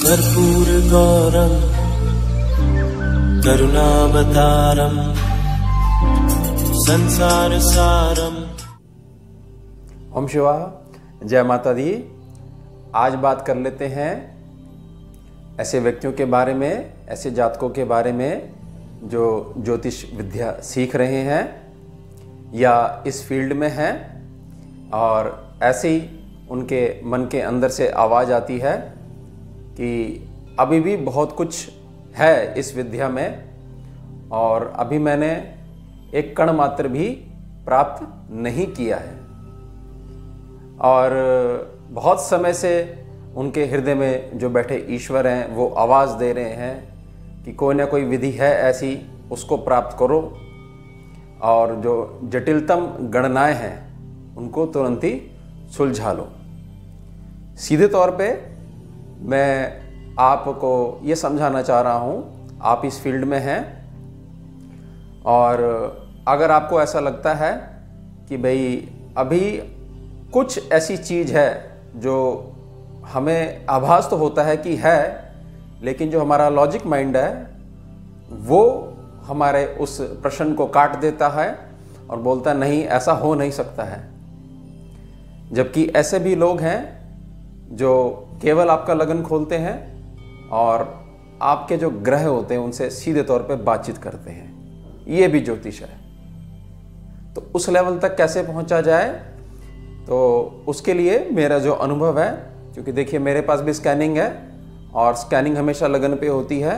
कर्पूरगौरं करुणावतारं संसारसारम्। ओम शिवाय, जय माता दी। आज बात कर लेते हैं ऐसे व्यक्तियों के बारे में, ऐसे जातकों के बारे में जो ज्योतिष विद्या सीख रहे हैं या इस फील्ड में हैं, और ऐसे ही उनके मन के अंदर से आवाज़ आती है कि अभी भी बहुत कुछ है इस विद्या में और अभी मैंने एक कण मात्र भी प्राप्त नहीं किया है। और बहुत समय से उनके हृदय में जो बैठे ईश्वर हैं वो आवाज़ दे रहे हैं कि कोई ना कोई विधि है ऐसी, उसको प्राप्त करो, और जो जटिलतम गणनाएं हैं उनको तुरंत ही सुलझा लो। सीधे तौर पे मैं आपको ये समझाना चाह रहा हूँ, आप इस फील्ड में हैं और अगर आपको ऐसा लगता है कि भाई अभी कुछ ऐसी चीज़ है जो हमें आभास तो होता है कि है, लेकिन जो हमारा लॉजिक माइंड है वो हमारे उस प्रश्न को काट देता है और बोलता नहीं, ऐसा हो नहीं सकता है। जबकि ऐसे भी लोग हैं जो केवल आपका लगन खोलते हैं और आपके जो ग्रह होते हैं उनसे सीधे तौर पे बातचीत करते हैं। ये भी ज्योतिष है। तो उस लेवल तक कैसे पहुंचा जाए, तो उसके लिए मेरा जो अनुभव है, क्योंकि देखिए मेरे पास भी स्कैनिंग है और स्कैनिंग हमेशा लगन पे होती है,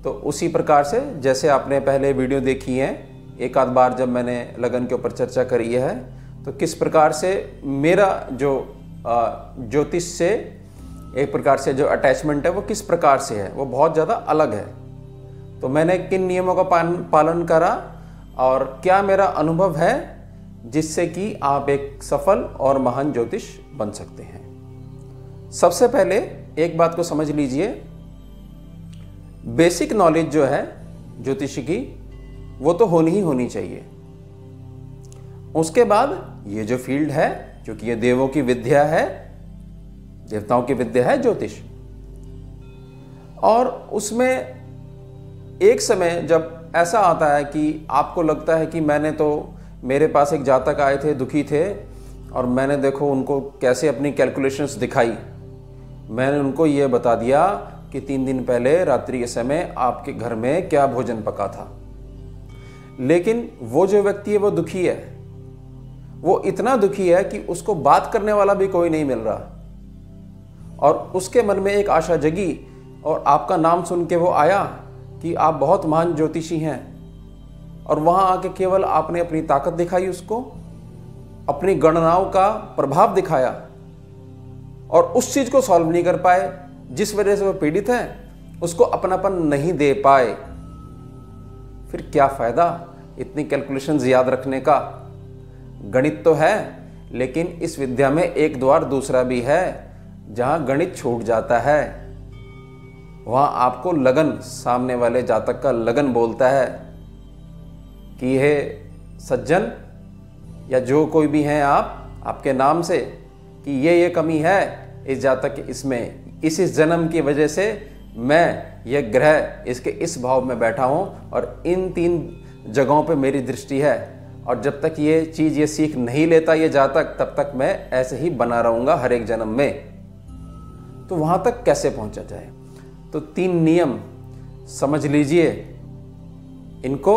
तो उसी प्रकार से जैसे आपने पहले वीडियो देखी है, एक आध बार जब मैंने लगन के ऊपर चर्चा करी है, तो किस प्रकार से मेरा जो ज्योतिष से एक प्रकार से जो अटैचमेंट है वो किस प्रकार से है, वो बहुत ज़्यादा अलग है। तो मैंने किन नियमों का पालन करा और क्या मेरा अनुभव है जिससे कि आप एक सफल और महान ज्योतिष बन सकते हैं। सबसे पहले एक बात को समझ लीजिए, बेसिक नॉलेज जो है ज्योतिष की वो तो होनी ही होनी चाहिए। उसके बाद ये जो फील्ड है, क्योंकि ये देवों की विद्या है, देवताओं की विद्या है ज्योतिष, और उसमें एक समय जब ऐसा आता है कि आपको लगता है कि मेरे पास एक जातक आए थे, दुखी थे, और मैंने देखो उनको कैसे अपनी कैलकुलेशंस दिखाई। मैंने उनको ये बता दिया कि 3 दिन पहले रात्रि के समय आपके घर में क्या भोजन पका था। लेकिन वो जो व्यक्ति है वो दुखी है, वो इतना दुखी है कि उसको बात करने वाला भी कोई नहीं मिल रहा, और उसके मन में एक आशा जगी और आपका नाम सुन के वो आया कि आप बहुत महान ज्योतिषी हैं, और वहां आके केवल आपने अपनी ताकत दिखाई, उसको अपनी गणनाओं का प्रभाव दिखाया, और उस चीज को सॉल्व नहीं कर पाए जिस वजह से वो पीड़ित है, उसको अपनापन नहीं दे पाए। फिर क्या फायदा इतनी कैलकुलेशंस याद रखने का। गणित तो है, लेकिन इस विद्या में एक द्वार दूसरा भी है। जहां गणित छूट जाता है वहां आपको लगन, सामने वाले जातक का लगन बोलता है कि यह सज्जन या जो कोई भी हैं आपके नाम से, कि ये कमी है इस जातक के, इसमें इस जन्म की वजह से मैं ये ग्रह इसके इस भाव में बैठा हूं और इन 3 जगहों पे मेरी दृष्टि है, और जब तक ये चीज़ ये सीख नहीं लेता ये जातक, तब तक मैं ऐसे ही बना रहूँगा हर एक जन्म में। तो वहाँ तक कैसे पहुँचा जाए, तो 3 नियम समझ लीजिए, इनको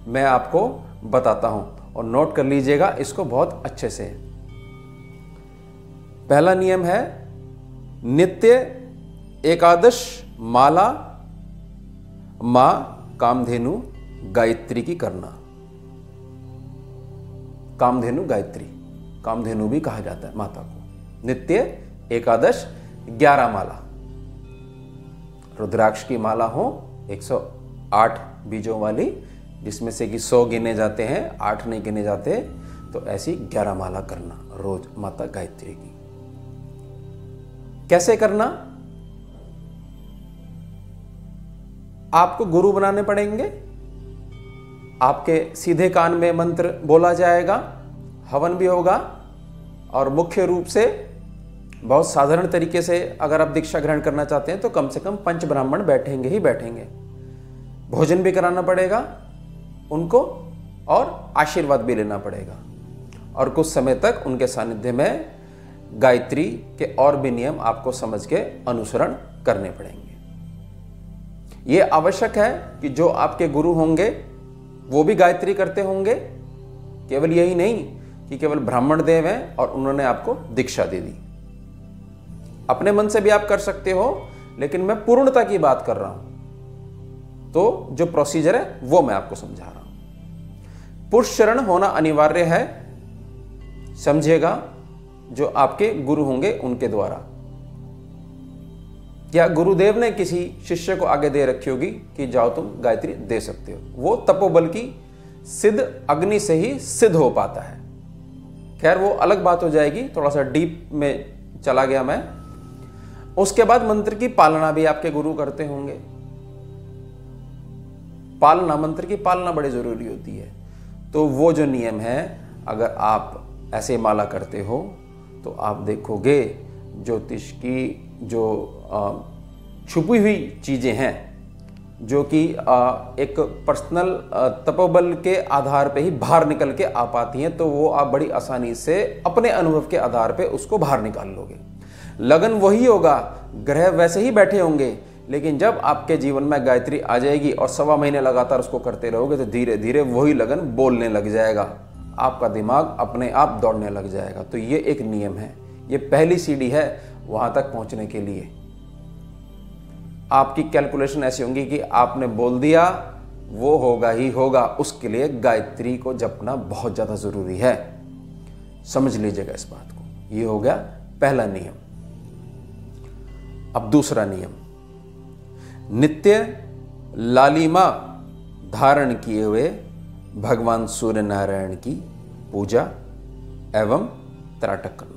मैं आपको बताता हूँ और नोट कर लीजिएगा इसको बहुत अच्छे से। पहला नियम है नित्य एकादश माला माँ कामधेनु गायत्री की करना। कामधेनु गायत्री, कामधेनु भी कहा जाता है माता को। नित्य एकादश 11 माला, रुद्राक्ष की माला हो 108 बीजों वाली, जिसमें से कि 100 गिने जाते हैं, 8 नहीं गिने जाते, तो ऐसी 11 माला करना रोज माता गायत्री की। कैसे करना, आपको गुरु बनाने पड़ेंगे, आपके सीधे कान में मंत्र बोला जाएगा, हवन भी होगा, और मुख्य रूप से बहुत साधारण तरीके से अगर आप दीक्षा ग्रहण करना चाहते हैं तो कम से कम 5 ब्राह्मण बैठेंगे ही बैठेंगे, भोजन भी कराना पड़ेगा उनको और आशीर्वाद भी लेना पड़ेगा, और कुछ समय तक उनके सानिध्य में गायत्री के और भी नियम आपको समझ के अनुसरण करने पड़ेंगे। ये आवश्यक है कि जो आपके गुरु होंगे वो भी गायत्री करते होंगे, केवल यही नहीं कि केवल ब्राह्मण देव हैं और उन्होंने आपको दीक्षा दे दी। अपने मन से भी आप कर सकते हो, लेकिन मैं पूर्णता की बात कर रहा हूं, तो जो प्रोसीजर है वो मैं आपको समझा रहा हूं। पुरुष शरण होना अनिवार्य है, समझिएगा, जो आपके गुरु होंगे उनके द्वारा, या गुरुदेव ने किसी शिष्य को आगे दे रखी होगी कि जाओ तुम गायत्री दे सकते हो, वो तपोबल की सिद्ध अग्नि से ही सिद्ध हो पाता है। खैर वो अलग बात हो जाएगी, थोड़ा सा डीप में चला गया मैं। उसके बाद मंत्र की पालना भी आपके गुरु करते होंगे। पालना, मंत्र की पालना बड़ी जरूरी होती है। तो वो जो नियम है, अगर आप ऐसे माला करते हो तो आप देखोगे ज्योतिष की जो छुपी हुई चीजें हैं, जो कि एक पर्सनल तपोबल के आधार पे ही बाहर निकल के आ पाती हैं, तो वो आप बड़ी आसानी से अपने अनुभव के आधार पे उसको बाहर निकाल लोगे। लगन वही होगा, ग्रह वैसे ही बैठे होंगे, लेकिन जब आपके जीवन में गायत्री आ जाएगी और 1.25 महीने लगातार उसको करते रहोगे तो धीरे धीरे वही लगन बोलने लग जाएगा, आपका दिमाग अपने आप दौड़ने लग जाएगा। तो ये एक नियम है, ये पहली सीढ़ी है वहां तक पहुंचने के लिए। आपकी कैलकुलेशन ऐसी होंगी कि आपने बोल दिया वो होगा ही होगा, उसके लिए गायत्री को जपना बहुत ज्यादा जरूरी है। समझ लीजिएगा इस बात को। ये हो गया पहला नियम। अब दूसरा नियम, नित्य लालिमा धारण किए हुए भगवान सूर्य नारायण की पूजा एवं त्राटक करना।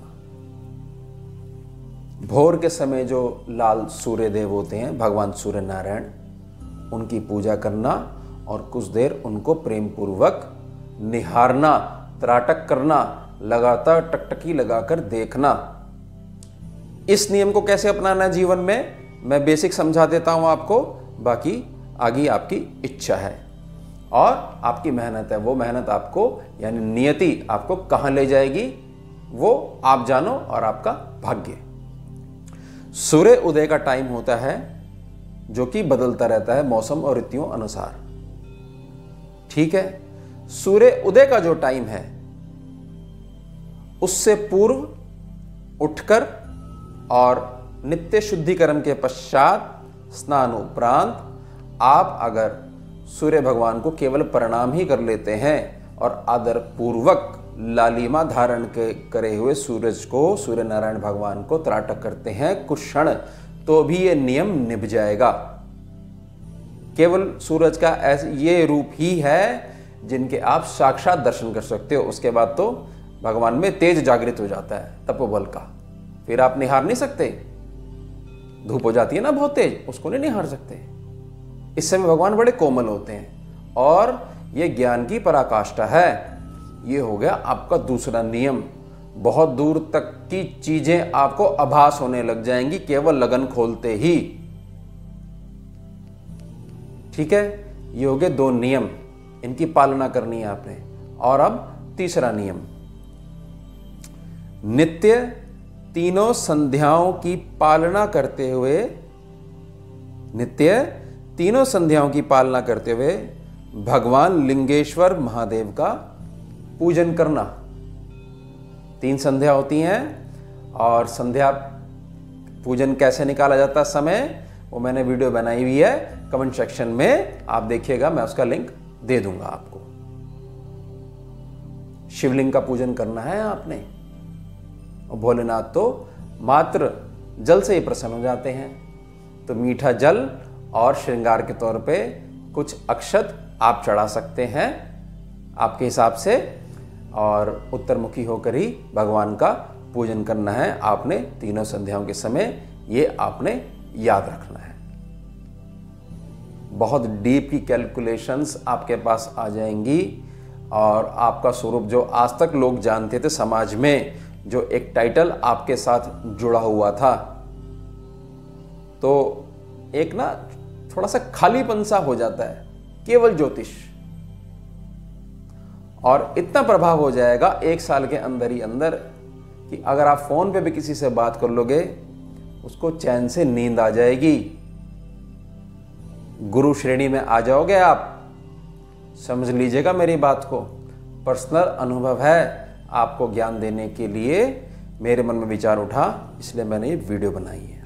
भोर के समय जो लाल सूर्य देव होते हैं भगवान सूर्य नारायण, उनकी पूजा करना और कुछ देर उनको प्रेम पूर्वक निहारना, त्राटक करना, लगातार टकटकी लगाकर देखना। इस नियम को कैसे अपनाना है जीवन में, मैं बेसिक समझा देता हूं आपको, बाकी आगे आपकी इच्छा है और आपकी मेहनत है। वो मेहनत आपको, यानी नियति आपको कहां ले जाएगी वो आप जानो और आपका भाग्य। सूर्य उदय का टाइम होता है जो कि बदलता रहता है मौसम और ऋतुओं अनुसार, ठीक है। सूर्य उदय का जो टाइम है उससे पूर्व उठकर और नित्य शुद्धिकरण के पश्चात स्नान उपरांत आप अगर सूर्य भगवान को केवल प्रणाम ही कर लेते हैं और आदर पूर्वक लालिमा धारण करे हुए सूरज को, सूर्य नारायण भगवान को त्राटक करते हैं कुछ क्षण, तो भी ये नियम निभ जाएगा। केवल सूरज का ऐसे ये रूप ही है जिनके आप साक्षात दर्शन कर सकते हो। उसके बाद तो भगवान में तेज जागृत हो जाता है तपोबल का, फिर आप निहार नहीं सकते। धूप हो जाती है ना बहुत तेज, उसको नहीं निहार सकते। इस समय भगवान बड़े कोमल होते हैं और ये ज्ञान की पराकाष्ठा है। ये हो गया आपका दूसरा नियम। बहुत दूर तक की चीजें आपको आभास होने लग जाएंगी केवल लगन खोलते ही, ठीक है। ये हो गए 2 नियम, इनकी पालना करनी है आपने। और अब तीसरा नियम, नित्य तीनों संध्याओं की पालना करते हुए, नित्य तीनों संध्याओं की पालना करते हुए भगवान लिंगेश्वर महादेव का पूजन करना। 3 संध्या होती हैं और संध्या पूजन कैसे निकाला जाता है समय, वो मैंने वीडियो बनाई हुई है, कमेंट सेक्शन में आप देखिएगा, मैं उसका लिंक दे दूंगा आपको। शिवलिंग का पूजन करना है आपने, और भोलेनाथ तो मात्र जल से ही प्रसन्न हो जाते हैं। तो मीठा जल और श्रृंगार के तौर पे कुछ अक्षत आप चढ़ा सकते हैं आपके हिसाब से, और उत्तरमुखी होकर ही भगवान का पूजन करना है आपने तीनों संध्याओं के समय। ये आपने याद रखना है। बहुत डीप की कैलकुलेशंस आपके पास आ जाएंगी और आपका स्वरूप जो आज तक लोग जानते थे समाज में, जो एक टाइटल आपके साथ जुड़ा हुआ था। तो एक ना थोड़ा सा खालीपन सा हो जाता है केवल ज्योतिष, और इतना प्रभाव हो जाएगा 1 साल के अंदर ही अंदर कि अगर आप फोन पे भी किसी से बात कर लोगे उसको चैन से नींद आ जाएगी। गुरु श्रेणी में आ जाओगे आप। समझ लीजिएगा मेरी बात को, पर्सनल अनुभव है, आपको ज्ञान देने के लिए मेरे मन में विचार उठा, इसलिए मैंने ये वीडियो बनाई है।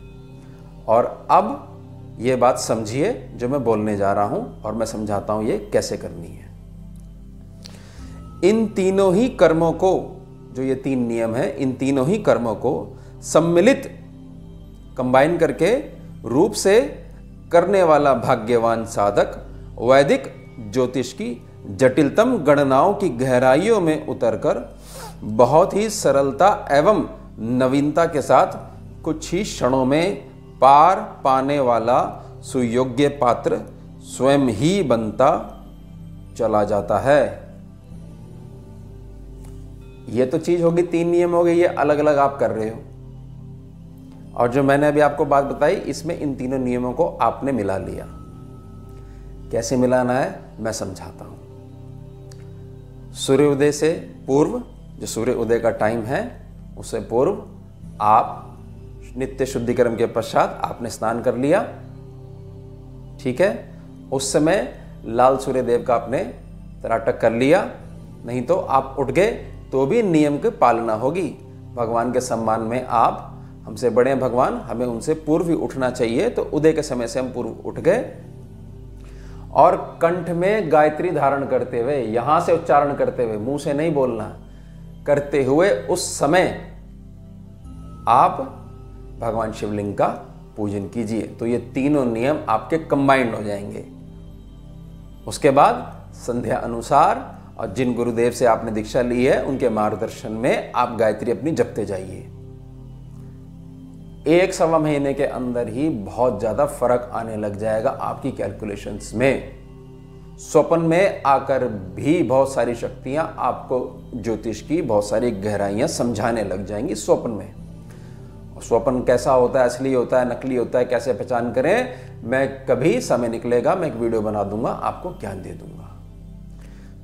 और अब ये बात समझिए जो मैं बोलने जा रहा हूं, और मैं समझाता हूं ये कैसे करनी है। इन तीनों ही कर्मों को, जो ये 3 नियम है, इन तीनों ही कर्मों को सम्मिलित कंबाइन करके रूप से करने वाला भाग्यवान साधक वैदिक ज्योतिष की जटिलतम गणनाओं की गहराइयों में उतरकर बहुत ही सरलता एवं नवीनता के साथ कुछ ही क्षणों में पार पाने वाला सुयोग्य पात्र स्वयं ही बनता चला जाता है। ये तो चीज होगी, 3 नियम हो गए, ये अलग अलग आप कर रहे हो। और जो मैंने अभी आपको बात बताई, इसमें इन तीनों नियमों को आपने मिला लिया। कैसे मिलाना है मैं समझाता हूं। सूर्योदय से पूर्व, जो सूर्य उदय का टाइम है, उससे पूर्व आप नित्य शुद्धिकरण के पश्चात आपने स्नान कर लिया, ठीक है। उस समय लाल सूर्य देव का आपने तराटक कर लिया, नहीं तो आप उठ गए तो भी नियम की पालना होगी। भगवान के सम्मान में आप, हमसे बड़े हैं भगवान, हमें उनसे पूर्व ही उठना चाहिए, तो उदय के समय से हम पूर्व उठ गए। और कंठ में गायत्री धारण करते हुए, यहां से उच्चारण करते हुए, मुंह से नहीं बोलना, करते हुए उस समय आप भगवान शिवलिंग का पूजन कीजिए। तो ये तीनों नियम आपके कंबाइंड हो जाएंगे। उसके बाद संध्या अनुसार, और जिन गुरुदेव से आपने दीक्षा ली है उनके मार्गदर्शन में आप गायत्री अपनी जपते जाइए। 1-1.25 महीने के अंदर ही बहुत ज्यादा फर्क आने लग जाएगा आपकी कैलकुलेशंस में। स्वप्न में आकर भी बहुत सारी शक्तियां आपको ज्योतिष की बहुत सारी गहराइयां समझाने लग जाएंगी स्वप्न में। स्वप्न कैसा होता है, असली होता है, नकली होता है, कैसे पहचान करें, मैं कभी समय निकलेगा मैं एक वीडियो बना दूंगा, आपको ज्ञान दे दूंगा।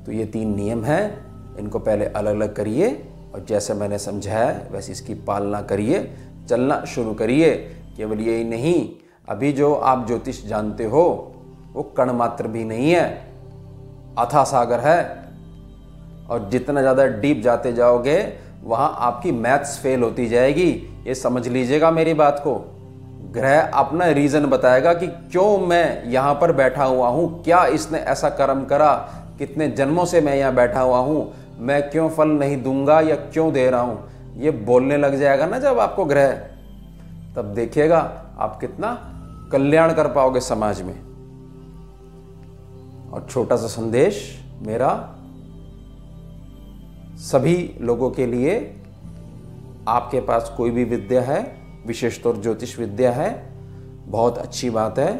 तो ये 3 नियम हैं, इनको पहले अलग अलग करिए, और जैसे मैंने समझाया वैसे इसकी पालना करिए, चलना शुरू करिए। केवल यही नहीं, अभी जो आप ज्योतिष जानते हो वो कण मात्र भी नहीं है, अथाह सागर है। और जितना ज़्यादा डीप जाते जाओगे वहाँ आपकी मैथ्स फेल होती जाएगी। ये समझ लीजिएगा मेरी बात को। ग्रह अपना रीज़न बताएगा कि क्यों मैं यहाँ पर बैठा हुआ हूँ, क्या इसने ऐसा कर्म करा, कितने जन्मों से मैं यहाँ बैठा हुआ हूँ, मैं क्यों फल नहीं दूंगा या क्यों दे रहा हूँ, ये बोलने लग जाएगा ना जब आपको ग्रह, तब देखिएगा आप कितना कल्याण कर पाओगे समाज में। और छोटा सा संदेश मेरा सभी लोगों के लिए, आपके पास कोई भी विद्या है, विशेष तौर ज्योतिष विद्या है, बहुत अच्छी बात है।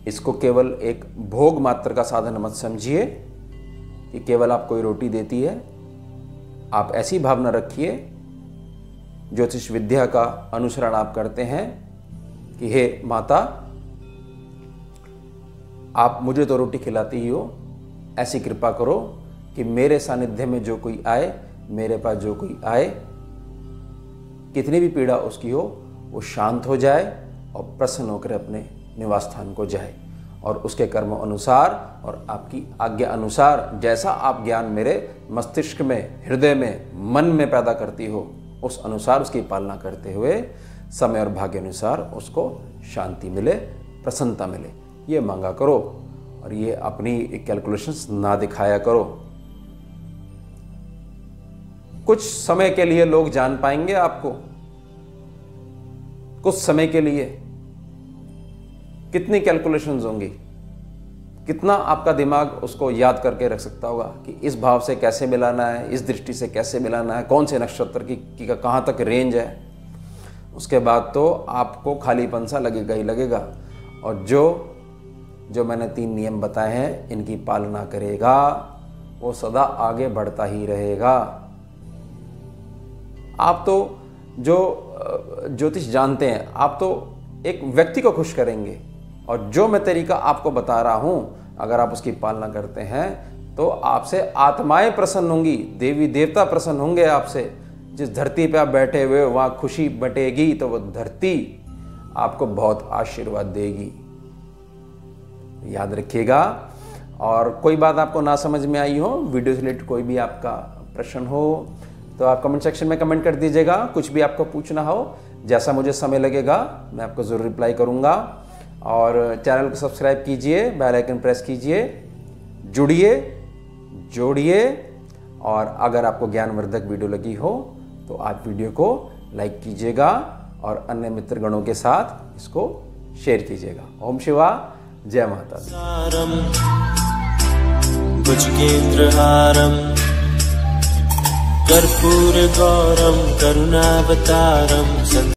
इसको केवल एक भोग मात्र का साधन मत समझिए कि केवल आपको कोई रोटी देती है। आप ऐसी भावना रखिए, ज्योतिष विद्या का अनुसरण आप करते हैं कि हे माता, आप मुझे तो रोटी खिलाती ही हो, ऐसी कृपा करो कि मेरे सानिध्य में जो कोई आए, मेरे पास जो कोई आए, कितनी भी पीड़ा उसकी हो, वो शांत हो जाए और प्रसन्न होकर अपने निवास स्थान को जाए। और उसके कर्म अनुसार और आपकी आज्ञा अनुसार जैसा आप ज्ञान मेरे मस्तिष्क में, हृदय में, मन में पैदा करती हो, उस अनुसार उसकी पालना करते हुए समय और भाग्य अनुसार उसको शांति मिले, प्रसन्नता मिले, ये मांगा करो। और ये अपनी कैलकुलेशंस ना दिखाया करो। कुछ समय के लिए लोग जान पाएंगे आपको, कुछ समय के लिए। कितनी कैलकुलेशंस होंगी, कितना आपका दिमाग उसको याद करके रख सकता होगा कि इस भाव से कैसे मिलाना है, इस दृष्टि से कैसे मिलाना है, कौन से नक्षत्र की कहाँ तक रेंज है। उसके बाद तो आपको खालीपन सा लगेगा ही लगेगा। और जो मैंने 3 नियम बताए हैं, इनकी पालना करेगा वो सदा आगे बढ़ता ही रहेगा। आप तो जो ज्योतिष जानते हैं, आप तो एक व्यक्ति को खुश करेंगे। और जो मैं तरीका आपको बता रहा हूँ, अगर आप उसकी पालना करते हैं तो आपसे आत्माएं प्रसन्न होंगी, देवी देवता प्रसन्न होंगे आपसे। जिस धरती पे आप बैठे हुए हो वहाँ खुशी बटेगी तो वो धरती आपको बहुत आशीर्वाद देगी, याद रखिएगा। और कोई बात आपको ना समझ में आई हो, वीडियो से रिलेटेड कोई भी आपका प्रश्न हो तो आप कमेंट सेक्शन में कमेंट कर दीजिएगा। कुछ भी आपको पूछना हो, जैसा मुझे समय लगेगा मैं आपको ज़रूर रिप्लाई करूँगा। और चैनल को सब्सक्राइब कीजिए, बेल आइकन प्रेस कीजिए, जुड़िए, जोड़िए। और अगर आपको ज्ञानवर्धक वीडियो लगी हो तो आप वीडियो को लाइक कीजिएगा और अन्य मित्रगणों के साथ इसको शेयर कीजिएगा। ओम शिवा, जय माता दी। सारम भुजगेन्द्रहारम कर्पूर गौरम करुणावतारम